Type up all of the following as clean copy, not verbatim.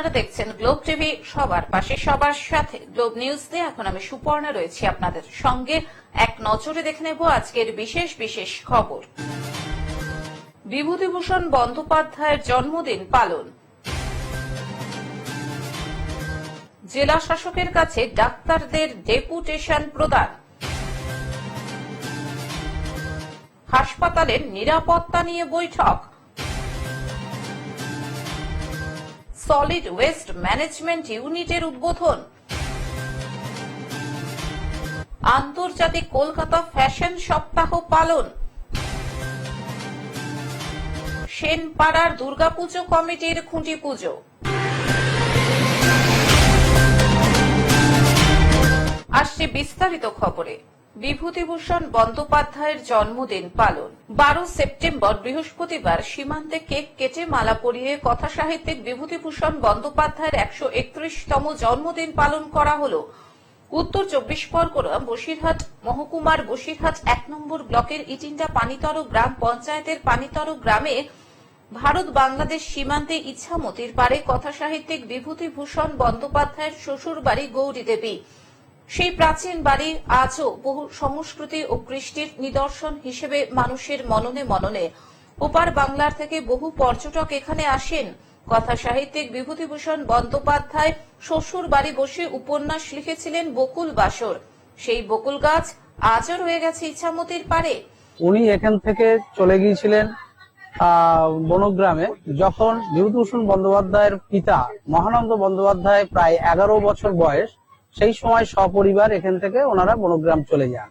আপনারা দেখছেন globe TV, সবার পাশে সবার সাথে। গ্লোব নিউজ দিয়ে এখন আমি সুপর্ণা রয়েছি আপনাদের সঙ্গে। এক নজরে দেখে নেব আজকের বিশেষ বিশেষ খবর। বিভূতিভূষণ বন্দ্যোপাধ্যায়ের জন্মদিন পালন। জেলা শাসকের কাছে ডাক্তারদের ডেপুটেশন প্রদান। হাসপাতালের নিরাপত্তা নিয়ে বৈঠক। সলিড ওয়েস্ট ম্যানেজমেন্ট ইউনিটের উদ্বোধন। আন্তর্জাতিক কলকাতা ফ্যাশন সপ্তাহ পালন। সেনপাড়ার দুর্গাপুজো কমিটির খুঁটি পুজো। আসছে বিস্তারিত খবরে। বিভূতিভূষণ বন্দ্যোপাধ্যায়ের জন্মদিন পালন। 12 সেপ্টেম্বর বৃহস্পতিবার সীমান্তে কেক কেটে মালা পরিয়ে কথা সাহিত্যিক বিভূতিভূষণ বন্দ্যোপাধ্যায়ের 131তম জন্মদিন পালন করা হল। উত্তর 24 পরগনা বসিরহাট মহকুমার বসিরহাট 1 নম্বর ব্লকের ইটিন্ডা পানিতর গ্রাম পঞ্চায়েতের পানিতর গ্রামে ভারত বাংলাদেশ সীমান্তে ইছামতির পারে কথা সাহিত্যিক বিভূতিভূষণ বন্দ্যোপাধ্যায়ের শ্বশুর বাড়ি গৌরী দেবী। সেই প্রাচীন বাড়ি আজও বহু সংস্কৃতি ও কৃষ্টির নিদর্শন হিসেবে মানুষের মননে মননে। ওপার বাংলার থেকে বহু পর্যটক এখানে আসেন। কথা সাহিত্যিক বিভূতিভূষণ বন্দ্যোপাধ্যায় শ্বশুর বাড়ি বসে উপন্যাস লিখেছিলেন বকুল বাসর। সেই বকুল গাছ আজও রয়ে গেছে ইছামতির পারে। উনি এখান থেকে চলে গিয়েছিলেন বনগ্রামে, যখন বিভূতিভূষণ বন্দ্যোপাধ্যায়ের পিতা মহানন্দ বন্দ্যোপাধ্যায় প্রায় 11 বছর বয়স, সেই সময় সপরিবার এখান থেকে ওনারা বনগ্রাম চলে যান।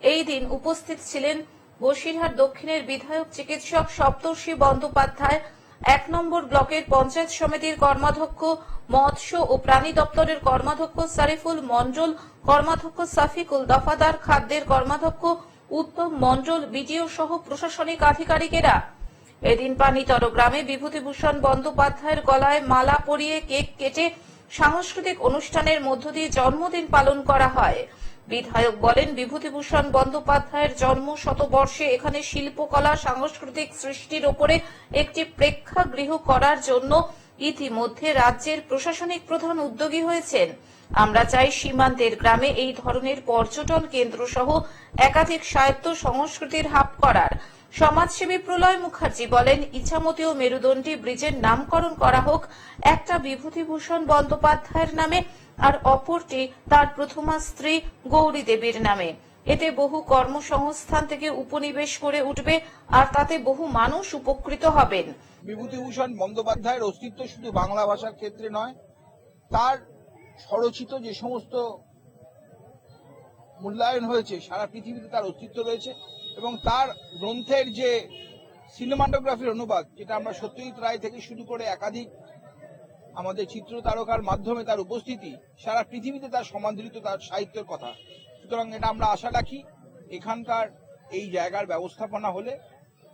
এই দিন উপস্থিত ছিলেন বসিরহাট দক্ষিণের বিধায়ক চিকিৎসক সপ্তর্ষি বন্দ্যোপাধ্যায়, 1 নম্বর ব্লকের পঞ্চায়েত সমিতির কর্মাধ্যক্ষ, মৎস্য ও প্রাণী দপ্তরের কর্মাধ্যক্ষ শরীফুল মণ্ডল, কর্মাধ্যক্ষ সাফিকুল দফাদার, খাদ্যের কর্মাধ্যক্ষ উত্তম মণ্ডল, বিডিও সহ প্রশাসনিক আধিকারিকেরা। এদিন পানিতর গ্রামে বিভূতিভূষণ বন্দ্যোপাধ্যায়ের গলায় মালা পরিয়ে কেক কেটে সাংস্কৃতিক অনুষ্ঠানের মধ্য দিয়ে জন্মদিন পালন করা হয়। বিধায়ক বলেন, বিভূতিভূষণ বন্দ্যোপাধ্যায়ের জন্ম শতবর্ষে এখানে শিল্পকলা সাংস্কৃতিক সৃষ্টির ওপরে একটি প্রেক্ষাগৃহ করার জন্য ইতিমধ্যে রাজ্যের প্রশাসনিক প্রধান উদ্যোগী হয়েছেন। আমরা চাই সীমান্তের গ্রামে এই ধরনের পর্যটন কেন্দ্র সহ একাধিক সাহিত্য সংস্কৃতির হাব করার। সমাজসেবী প্রলয় মুখার্জি বলেন, ইছামতি ও মেরুদণ্ডী ব্রিজের নামকরণ করা হোক, একটা বিভূতিভূষণ বন্দ্যোপাধ্যায়ের নামে আর অপরটি তার প্রথমা স্ত্রী গৌরী দেবীর নামে। এতে বহু কর্মসংস্থান থেকে উপনিবেশ করে উঠবে আর তাতে বহু মানুষ উপকৃত হবেন। বিভূতিভূষণ বন্দ্যোপাধ্যায়ের অস্তিত্ব শুধু বাংলা ভাষার ক্ষেত্রে নয়, তার স্বরচিত যে সমস্ত মূল্যায়ন হয়েছে সারা পৃথিবীতে তার অস্তিত্ব রয়েছে, এবং তার গ্রন্থের যে সিনেমাটোগ্রাফির অনুবাদ, যেটা আমরা সত্যজিৎ রায় থেকে শুরু করে একাধিক আমাদের চিত্র তারকার মাধ্যমে তার উপস্থিতি, সারা পৃথিবীতে তার সমাদৃত তার সাহিত্যের কথা। সুতরাং এটা আমরা আশা রাখি এখানকার এই জায়গার ব্যবস্থাপনা হলে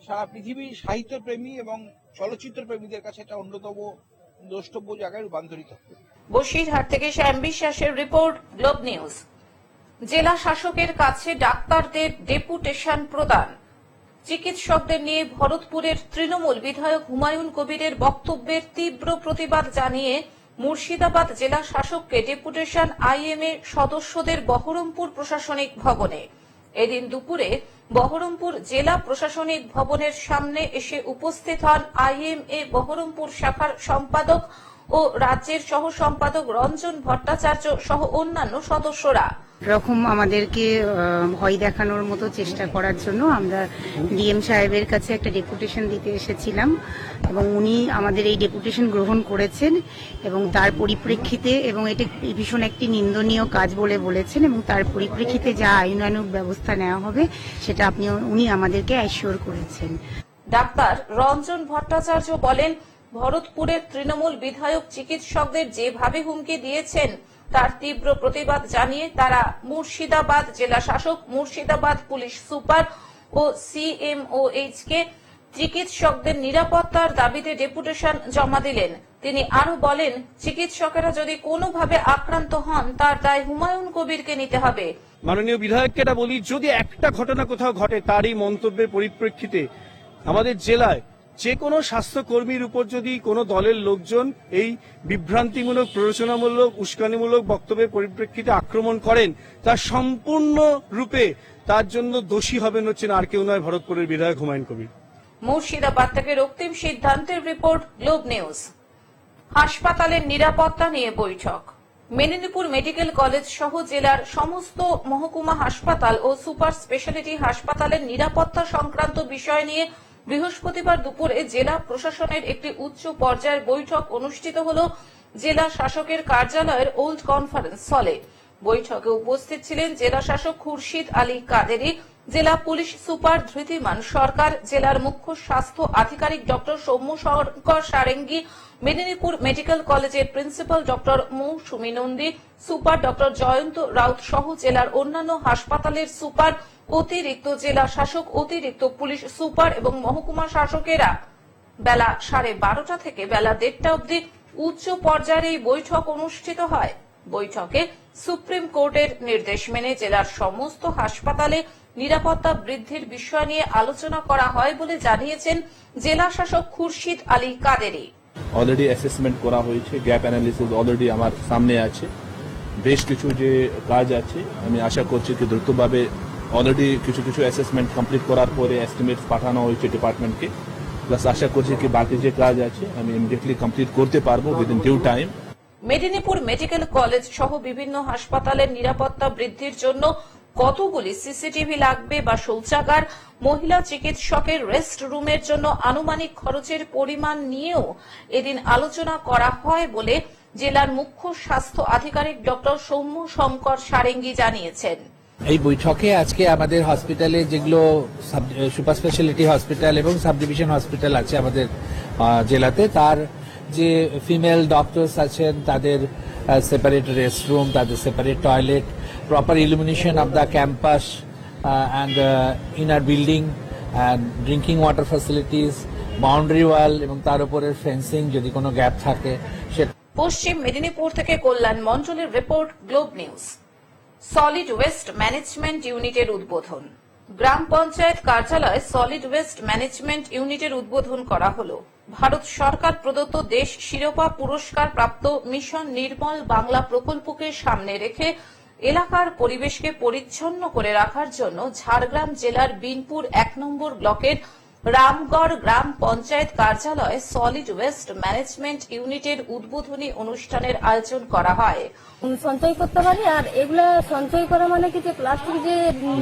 সারা পৃথিবীর সাহিত্যপ্রেমী এবং চলচ্চিত্র প্রেমীদের কাছে এটা অন্যতম দ্রষ্টব্য জায়গায় রূপান্তরিত হবে। বসিরহাট থেকে শ্যাম বিশ্বাসের রিপোর্ট, গ্লোব নিউজ। জেলা শাসকের কাছে ডাক্তারদের ডেপুটেশন প্রদান। চিকিৎসকদের নিয়ে ভরতপুরের তৃণমূল বিধায়ক হুমায়ুন কবিরের বক্তব্যের তীব্র প্রতিবাদ জানিয়ে মুর্শিদাবাদ জেলা শাসককে ডেপুটেশন আইএমএ সদস্যদের বহরমপুর প্রশাসনিক ভবনে। এদিন দুপুরে বহরমপুর জেলা প্রশাসনিক ভবনের সামনে এসে উপস্থিত হন আইএমএ বহরমপুর শাখার সম্পাদক ও রাজ্যের সহ সম্পাদক রঞ্জন ভট্টাচার্য সহ অন্যান্য সদস্যরা। এরকম আমাদেরকে ভয় দেখানোর মতো চেষ্টা করার জন্য আমরা ডিএম সাহেবের কাছে একটা ডেপুটেশন দিতে এসেছিলাম, এবং উনি আমাদের এই ডেপুটেশন গ্রহণ করেছেন এবং তার পরিপ্রেক্ষিতে, এবং এটা ভীষণ একটি নিন্দনীয় কাজ বলে বলেছেন, এবং তার পরিপ্রেক্ষিতে যা আইনানুগ ব্যবস্থা নেওয়া হবে সেটা উনি আমাদেরকে অ্যাসিওর করেছেন। ডাক্তার রঞ্জন ভট্টাচার্য বলেন, ভরতপুরের তৃণমূল বিধায়ক চিকিৎসকদের যেভাবে হুমকি দিয়েছেন তার তীব্র প্রতিবাদ জানিয়ে তারা মুর্শিদাবাদ জেলা শাসক, মুর্শিদাবাদ পুলিশ সুপার ও সিএমওএইচ কে চিকিৎসকদের নিরাপত্তার দাবিতে ডেপুটেশন জমা দিলেন। তিনি আরো বলেন, চিকিৎসকেরা যদি কোনোভাবে আক্রান্ত হন তার দায় হুমায়ুন কবিরকে নিতে হবে। মাননীয় বিধায়ককে বলি, যদি একটা ঘটনা কোথাও ঘটে তার এই মন্তব্যের পরিপ্রেক্ষিতে আমাদের জেলায় যে কোনো স্বাস্থ্যকর্মীর উপর যদি কোনো দলের লোকজন এই বিভ্রান্তিমূলক, প্ররোচনামূলক, উস্কানিমূলক বক্তব্যের পরিপ্রেক্ষিতে আক্রমণ করেন, তা সম্পূর্ণ রূপে তার জন্য দোষী হবেন হচ্ছেন আর কেউ নয়, ভরতপুরের বিধায়ক হুমায়ুন কবির। মুর্শিদাবাদ থেকে রক্তিম সিদ্ধান্তের রিপোর্ট, গ্লোব নিউজ। হাসপাতালের নিরাপত্তা নিয়ে বৈঠক। মেদিনীপুর মেডিকেল কলেজ সহ জেলার সমস্ত মহকুমা হাসপাতাল ও সুপার স্পেশালিটি হাসপাতালের নিরাপত্তা সংক্রান্ত বিষয় নিয়ে বৃহস্পতিবার দুপুরে জেলা প্রশাসনের একটি উচ্চ পর্যায়ের বৈঠক অনুষ্ঠিত হল জেলা শাসকের কার্যালয়ের ওল্ড কনফারেন্স হলে। বৈঠকে উপস্থিত ছিলেন জেলা শাসক খুরশিদ আলী কাদেরী, জেলা পুলিশ সুপার ধৃতিমান সরকার, জেলার মুখ্য স্বাস্থ্য আধিকারিক ডক্টর সৌম্য শঙ্কর সারেঙ্গী, মেদিনীপুর মেডিকেল কলেজের প্রিন্সিপাল ডক্টর মৌসুমী নন্দী, সুপার ডক্টর জয়ন্ত রাউত সহ জেলার অন্যান্য হাসপাতালের সুপার, অতিরিক্ত জেলা শাসক, অতিরিক্ত পুলিশ সুপার এবং মহকুমা শাসকেরা। বেলা 12:30 থেকে বেলা 1:30 অবধি উচ্চ পর্যায়ের এই বৈঠক অনুষ্ঠিত হয়। বৈঠকে সুপ্রিম কোর্টের নির্দেশ মেনে জেলার সমস্ত হাসপাতালে নিরাপত্তা বৃদ্ধির বিষয় নিয়ে আলোচনা করা হয় বলে জানিয়েছেন জেলা শাসক খুরশিদ আলী কাদেরী। অলরেডি অ্যাসেসমেন্ট করা হয়েছে, গ্যাপ অ্যানালিসিস অলরেডি আমার সামনে আছে, বেশ কিছু যে কাজ আছে আমি আশা করছি কি দ্রুতভাবে অলরেডি কিছু অ্যাসেসমেন্ট কমপ্লিট করার পরে এস্টিমেট পাঠানো হয়েছে ডিপার্টমেন্টকে, প্লাস আশা করছি কি বাকি যে কাজ আছে আমি ইমিডিয়েটলি কমপ্লিট করতে পারবো within due time. Medinipur medical college সহ বিভিন্ন হাসপাতালের নিরাপত্তা বৃদ্ধির জন্য কতগুলি সিসিটিভি লাগবে বা শৌচাগার, মহিলা চিকিৎসকের রেস্ট রুমের জন্য আনুমানিক খরচের পরিমাণ নিয়েও এদিন আলোচনা করা হয় বলে জেলার মুখ্য স্বাস্থ্য আধিকারিক ডক্টর সৌম্য শঙ্কর সারেঙ্গী জানিয়েছেন। এই বৈঠকে আজকে আমাদের হসপিটালে যেগুলো সুপার স্পেশালিটি হসপিটাল এবং সাব ডিভিশন হসপিটাল আছে আমাদের জেলাতে, তার যে ফিমেল ডক্টরস আছেন তাদের সেপারেট রেস্টরুম, তাদের separate toilet, proper illumination of the campus and inner building and drinking water facilities, boundary wall এবং তার উপরে ফেন্সিং যদি কোনো গ্যাপ থাকে সেটা। পশ্চিম মেদিনীপুর থেকে কল্যাণ মন্ডলের report, globe news. Solid waste management ইউনিটের উদ্বোধন। গ্রাম পঞ্চায়েত কার্যালয়ে সলিড ওয়েস্ট ম্যানেজমেন্ট ইউনিটের উদ্বোধন করা হল। ভারত সরকার প্রদত্ত দেশ শিরোপা পুরস্কার প্রাপ্ত মিশন নির্মল বাংলা প্রকল্পকে সামনে রেখে এলাকার পরিবেশকে পরিচ্ছন্ন করে রাখার জন্য ঝাড়গ্রাম জেলার বিনপুর 1 নম্বর ব্লকের রামগড় গ্রাম পঞ্চায়েত কার্যালয়ে সলিড ওয়েস্ট ম্যানেজমেন্ট ইউনিটের উদ্বোধনী অনুষ্ঠানের আয়োজন করা হয়। সঞ্চয় করতে পারি, আর এগুলা সঞ্চয় করা মানে কি, যে প্লাস্টিক যে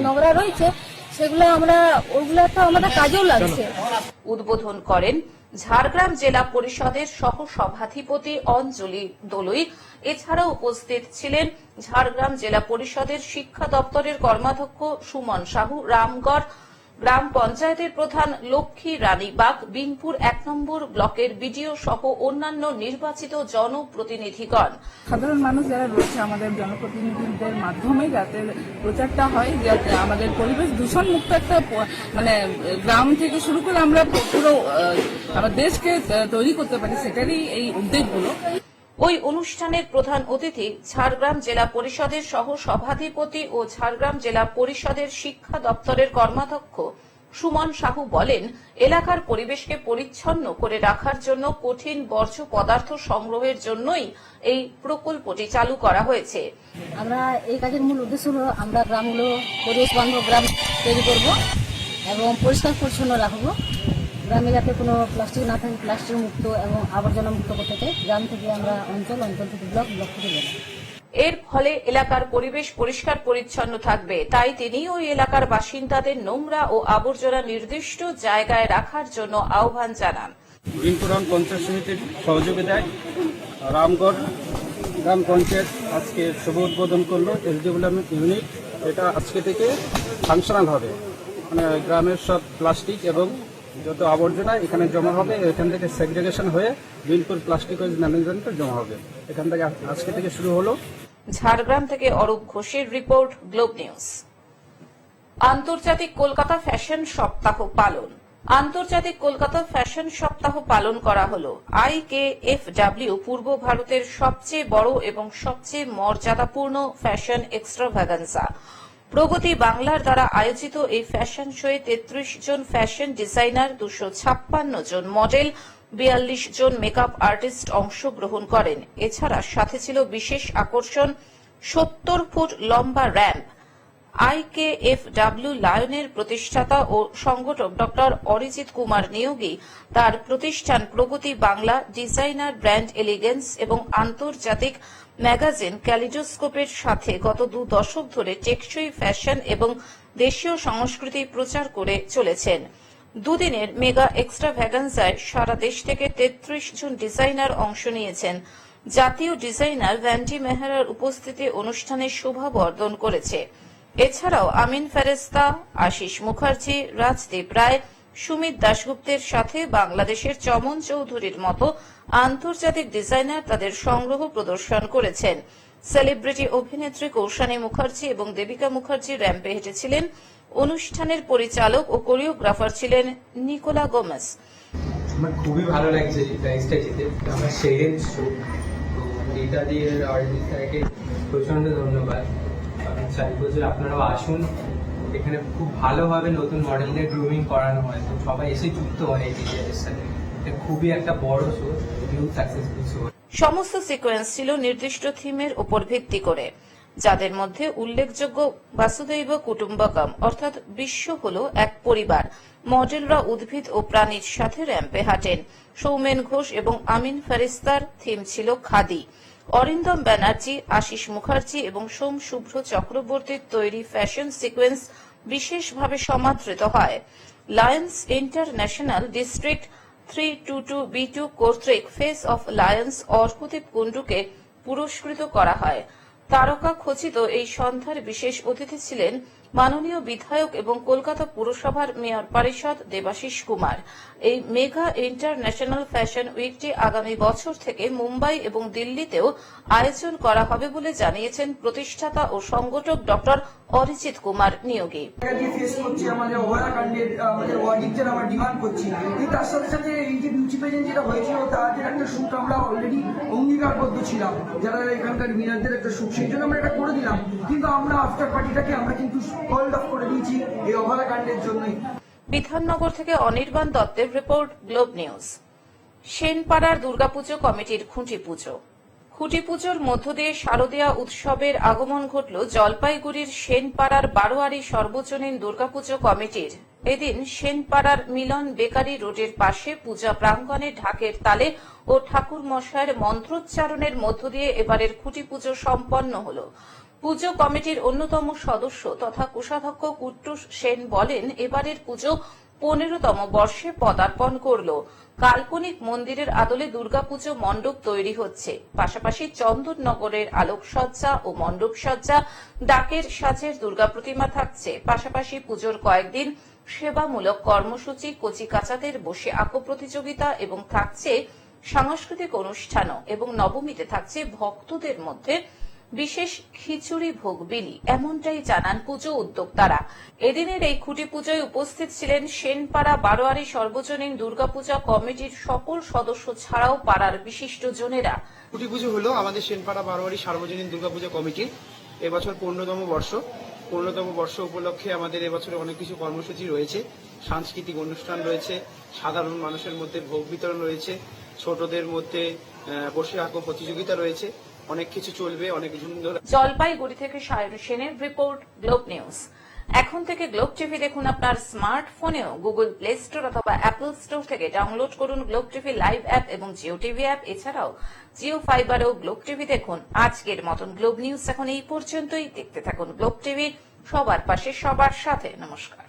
নোংরা রয়েছে সেগুলো আমরা ওগুলা তো আমাদের কাজেও লাগছে। উদ্বোধন করেন ঝাড়গ্রাম জেলা পরিষদের সহ সভাধিপতি অঞ্জলি দলুই। এছাড়াও উপস্থিত ছিলেন ঝাড়গ্রাম জেলা পরিষদের শিক্ষা দপ্তরের কর্মাধ্যক্ষ সুমন সাহু, রামগড় গ্রাম পঞ্চায়েতের প্রধান লক্ষ্মী রানী বাগ, বিনপুর 1 নম্বর ব্লকের বিডিও সহ অন্যান্য নির্বাচিত জনপ্রতিনিধিগণ। সাধারণ মানুষ যারা রয়েছে আমাদের জনপ্রতিনিধিদের মাধ্যমে যাতে প্রচারটা হয়, যাতে আমাদের পরিবেশ দূষণ মুক্ত একটা মানে গ্রাম থেকে শুরু করে আমরা পুরো আমার দেশকে তৈরি করতে পারি, সেটারই এই উদ্যোগগুলো। ওই অনুষ্ঠানের প্রধান অতিথি ঝাড়গ্রাম জেলা পরিষদের সহ সভাধিপতি ও ঝাড়গ্রাম জেলা পরিষদের শিক্ষা দপ্তরের কর্মাধ্যক্ষ সুমন সাহু বলেন, এলাকার পরিবেশকে পরিচ্ছন্ন করে রাখার জন্য কঠিন বর্জ্য পদার্থ সংগ্রহের জন্যই এই প্রকল্পটি চালু করা হয়েছে। আমরা এই কাজের মূল উদ্দেশ্য হলো আমরা গ্রামগুলো পরিবেশ বান্ধব গ্রাম তৈরি করব এবং পরিষ্কার পরিচ্ছন্ন রাখবো। গ্রামে যাতে কোনো প্লাস্টিক না থাকে, প্লাস্টিক মুক্ত এবং আবর্জনা মুক্ত করতে চাই। গ্রাম থেকে আমরা অঞ্চল, অঞ্চল থেকে ব্লক, ব্লক থেকে জেলা। এর ফলে এলাকার পরিবেশ পরিষ্কার পরিচ্ছন্ন থাকবে। তাই তিনি ওই এলাকার বাসিন্দাদের নোংরা ও আবর্জনা নির্দিষ্ট জায়গায় রাখার জন্য আহ্বান জানান। বিনপুর পঞ্চায়েত সমিতির সহযোগিতায় রামগড় গ্রাম পঞ্চায়েত আজকে শুভ উদ্বোধন করলো এস ডেভেলপমেন্ট ইউনিট। এটা আজকে থেকে ফাংশনাল হবে, মানে গ্রামের সব প্লাস্টিক এবং যত আবর্জনা এখানে জমা হবে, এখান থেকে সেগ্রিগেশন হয়ে বিনপুর প্লাস্টিক ওয়েস্ট ম্যানেজমেন্টে জমা হবে। এখান থেকে আজকে থেকে শুরু হলো। ঝাড়গ্রাম থেকে অরূপ ঘোষের রিপোর্ট, গ্লোব নিউজ। আন্তর্জাতিক কলকাতা ফ্যাশন সপ্তাহ পালন। আন্তর্জাতিক কলকাতা ফ্যাশন সপ্তাহ পালন করা হলো। IKFW পূর্ব ভারতের সবচেয়ে বড় এবং সবচেয়ে মর্যাদাপূর্ণ ফ্যাশন এক্সট্রাভাগান্সা। প্রগতি বাংলার দ্বারা আয়োজিত এই ফ্যাশন শোয়ে 33 জন ফ্যাশন ডিজাইনার, 256 জন মডেল, 42 জন মেকআপ আর্টিস্ট অংশগ্রহণ করেন। এছাড়া সাথে ছিল বিশেষ আকর্ষণ 70 ফুট লম্বা র্যাম্প। IKFW লায়নের প্রতিষ্ঠাতা ও সংগঠক ডক্টর অরিজিৎ কুমার নিয়োগী তার প্রতিষ্ঠান প্রগতি বাংলা ডিজাইনার ব্র্যান্ড এলিগেন্স এবং আন্তর্জাতিক ম্যাগাজিন ক্যালিডোস্কোপের সাথে গত 2 দশক ধরে টেকসই ফ্যাশন এবং দেশীয় সংস্কৃতি প্রচার করে চলেছেন। দুদিনের মেগা এক্সট্রাভ্যাগান্সায় সারা দেশ থেকে 33 জন ডিজাইনার অংশ নিয়েছেন। জাতীয় ডিজাইনার ভ্যান্ডি মেহরার উপস্থিতি অনুষ্ঠানে শোভাবর্ধন করেছে। এছাড়াও আমিন ফেরেস্তা, আশিস মুখার্জি, রাজদীপ রায়, সুমিত দাশগুপ্তের সাথে বাংলাদেশের চমন চৌধুরীর মতো আন্তর্জাতিক ডিজাইনার তাদের সংগ্রহ প্রদর্শন করেছেন। সেলিব্রিটি অভিনেত্রী কৌশানী মুখার্জি এবং দেবিকা মুখার্জি র্যাম্পে হেঁটেছিলেন। অনুষ্ঠানের পরিচালক ও কোরিওগ্রাফার ছিলেন নিকোলা গোমেস। আমার খুবই ভালো লাগছে এই প্রাইজটা জিতে, আমার সেকেন্ড শো, তো এটা দিয়ে অর্গানাইজারকে প্রচন্ড ধন্যবাদ। আমি চাইবো যে আপনারাও আসুন, এখানে খুব ভালোভাবে নতুন মডেলদের গ্রুমিং করানো হয়, তো সবাই এসে যুক্ত হয় এই ডিজাইনের সাথে। এটা খুবই একটা বড় শো, হিউজ সাকসেসফুল শো। সমস্ত সিকোয়েন্স ছিল নির্দিষ্ট থিমের উপর ভিত্তি করে, যাদের মধ্যে উল্লেখযোগ্য বাসুদৈব কুটুম্বকম অর্থাৎ বিশ্ব হল এক পরিবার। মডেলরা উদ্ভিদ ও প্রাণীর সাথে র্যাম্পে হাঁটেন। সৌমেন ঘোষ এবং আমিন ফেরিস্তার থিম ছিল খাদি। অরিন্দম ব্যানার্জি, আশিস মুখার্জি এবং সোম শুভ্র চক্রবর্তীর তৈরি ফ্যাশন সিকোয়েন্স বিশেষভাবে সমাদৃত হয়। লায়ন্স ইন্টারন্যাশনাল ডিস্ট্রিক্ট 322B2 কর্তৃক ফেস অফ লায়ন্স অর্কদীপ কুণ্ডুকে পুরস্কৃত করা হয়। তারকা খচিত এই সন্ধ্যার বিশেষ অতিথি ছিলেন মাননীয় বিধায়ক এবং কলকাতা পুরসভার মেয়র পরিষদ দেবাশিস কুমার। এই মেগা ইন্টারন্যাশনাল ফ্যাশন উইকটি আগামী বছর থেকে মুম্বাই এবং দিল্লিতেও আয়োজন করা হবে বলে জানিয়েছেন প্রতিষ্ঠাতা ও সংগঠক ডক্টর অরিজিৎ কুমার নিয়োগী। আমাদের অভয়াকাণ্ডের আমাদের অডিটর আমরা ডিমান্ড করছি, তার সাথে সাথে এই যে বিউটি পেজেন্ট যেটা হয়েছিল তাদের একটা শুট আমরা অলরেডি অঙ্গীকারবদ্ধ ছিলাম, যারা এখানকার মিনারদের একটা শুট, সেই জন্য আমরা এটা করে দিলাম। কিন্তু আমরা আফটার পার্টিটাকে আমরা কিন্তু কল্ড অফ করে দিয়েছি এই অভয়াকাণ্ডের জন্যই। বিধাননগর থেকে অনির্বাণ দত্তের রিপোর্ট, গ্লোব নিউজ। সেনপাড়ার দুর্গাপুজো কমিটির খুঁটি পুজো। খুঁটি পুজোর মধ্য দিয়ে শারদীয়া উৎসবের আগমন ঘটল জলপাইগুড়ির সেনপাড়ার বারোয়ারি সর্বজনীন দুর্গাপুজো কমিটির। এদিন সেনপাড়ার মিলন বেকারি রোডের পাশে পূজা প্রাঙ্গণে ঢাকের তালে ও ঠাকুর মশাইয়ের মন্ত্রোচ্চারণের মধ্য দিয়ে এবারের খুঁটি পুজো সম্পন্ন হল। পুজো কমিটির অন্যতম সদস্য তথা কোষাধ্যক্ষ কুট্টুস সেন বলেন, এবারের পুজো 15তম বর্ষে পদার্পণ করল। কাল্পনিক মন্দিরের আদলে দুর্গাপুজো মণ্ডপ তৈরি হচ্ছে, পাশাপাশি চন্দননগরের আলোকসজ্জা ও মণ্ডপ সজ্জা, ডাকের সাজের দুর্গা প্রতিমা থাকছে। পাশাপাশি পুজোর কয়েকদিন সেবামূলক কর্মসূচি, কচি কাচাদের বসে আঁকো প্রতিযোগিতা এবং থাকছে সাংস্কৃতিক অনুষ্ঠানও, এবং নবমীতে থাকছে ভক্তদের মধ্যে বিশেষ খিচুড়ি ভোগ বিলি, এমনটাই জানান পুজো উদ্যোক্তারা। এদিনের এই খুঁটি পুজোয় উপস্থিত ছিলেন সেনপাড়া বারোয়ারি সর্বজনীন দুর্গাপূজা কমিটির সকল সদস্য ছাড়াও পাড়ার বিশিষ্ট জনেরা। খুঁটি পুজো হলো আমাদের সেনপাড়া বারোয়ারি সার্বজনীন দুর্গাপূজা কমিটির এবছর 15তম বর্ষ। 15তম বর্ষ উপলক্ষে আমাদের এবছরে অনেক কিছু কর্মসূচি রয়েছে, সাংস্কৃতিক অনুষ্ঠান রয়েছে, সাধারণ মানুষের মধ্যে ভোগ বিতরণ রয়েছে, ছোটদের মধ্যে বসে আঁকো প্রতিযোগিতা রয়েছে, অনেক কিছু চলবে, অনেক সুন্দর। জলপাইগুড়ি থেকে সায়ন সেনের রিপোর্ট, গ্লোব নিউজ। এখন থেকে গ্লোব টিভি দেখুন আপনার স্মার্টফোনেও। গুগল প্লে স্টোর অথবা অ্যাপল স্টোর থেকে ডাউনলোড করুন গ্লোব টিভি লাইভ অ্যাপ এবং জিও টিভি অ্যাপ। এছাড়াও জিও ফাইবারেও গ্লোব টিভি দেখুন। আজকের মতন গ্লোব নিউজ এখন এই পর্যন্তই। দেখতে থাকুন গ্লোব টিভি, সবার পাশে সবার সাথে। নমস্কার।